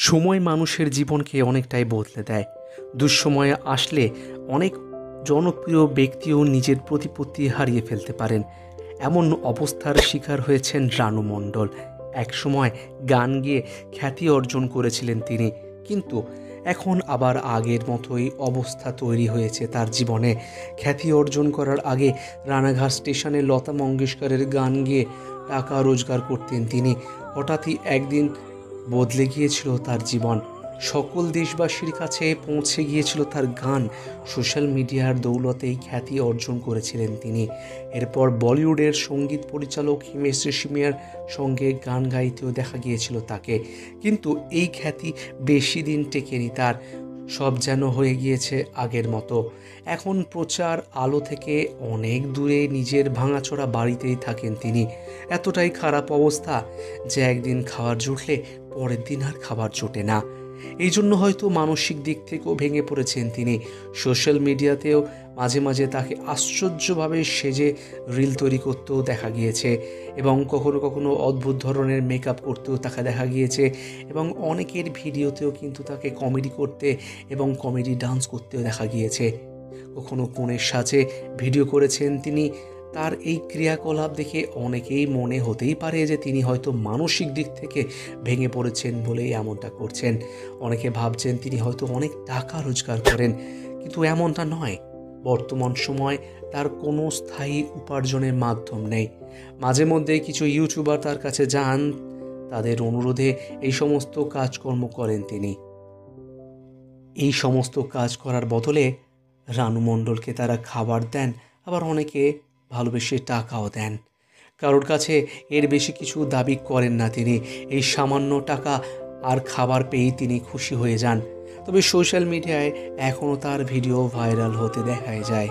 সময় মানুষের জীবনকে অনেকটাই বদলে দেয়। দুঃসময়ে আসলে অনেক জনপ্রিয় ব্যক্তিও নিজের প্রতিপত্তি হারিয়ে ফেলতে পারেন। এমন অবস্থার শিকার হয়েছেন রানু মণ্ডল। একসময় গান গেয়ে খ্যাতি অর্জন করেছিলেন তিনি, কিন্তু এখন আবার আগের মতোই অবস্থা তৈরি হয়েছে তার জীবনে। খ্যাতি অর্জন করার আগে রানাঘাট স্টেশনে লতা মঙ্গেশকরের গান গেয়ে টাকা রোজগার করতেন তিনি। হঠাৎই একদিন বদলে গিয়েছিল তার জীবন। সকল দেশবাসীর কাছে পৌঁছে গিয়েছিল তার গান। সোশ্যাল মিডিয়ার দৌলতেই খ্যাতি অর্জন করেছিলেন তিনি। এরপর বলিউডের সঙ্গীত পরিচালক হিমেশ রেশমিয়ার সঙ্গে গান গাইতেও দেখা গিয়েছিল তাকে, কিন্তু এই খ্যাতি বেশি দিন টেকেনি তার। সব যেন হয়ে গিয়েছে আগের মতো। এখন প্রচার আলো থেকে অনেক দূরে নিজের ভাঙাচোরা বাড়িতেই থাকেন তিনি। এতটাই খারাপ অবস্থা যে একদিন খাবার জুটলে পরের দিন আর খাবার জোটে না। এই জন্য হয়তো মানসিক দিক থেকেও ভেঙে পড়েছেন তিনি। সোশ্যাল মিডিয়াতেও মাঝে মাঝে তাকে আশ্চর্যভাবে সেজে রিল তৈরি করতেও দেখা গিয়েছে, এবং কখনো কখনো অদ্ভুত ধরনের মেকআপ করতেও তাকে দেখা গিয়েছে, এবং অনেকের ভিডিওতেও কিন্তু তাকে কমেডি করতে এবং কমেডি ডান্স করতেও দেখা গিয়েছে। কখনো কনের সাজে ভিডিও করেছেন তিনি। তার এই ক্রিয়াকলাপ দেখে অনেকেই মনে হতেই পারে যে তিনি হয়তো মানসিক দিক থেকে ভেঙে পড়েছেন বলেই এমনটা করছেন। অনেকে ভাবছেন তিনি হয়তো অনেক টাকা রোজগার করেন, কিন্তু এমনটা নয়। বর্তমান সময় তার কোনো স্থায়ী উপার্জনের মাধ্যম নেই। মাঝে মধ্যে কিছু ইউটিউবার তার কাছে যান, তাদের অনুরোধে এই সমস্ত কাজকর্ম করেন তিনি। এই সমস্ত কাজ করার বদলে রানু মণ্ডলকে তারা খাবার দেন, আবার অনেকে ভালোবেসে টাকাও দেন। কারোর কাছে এর বেশি কিছু দাবি করেন না তিনি। এই সামান্য টাকা আর খাবার পেয়েই তিনি খুশি হয়ে যান। তবে সোশ্যাল মিডিয়ায় এখনও তার ভিডিও ভাইরাল হতে দেখা যায়।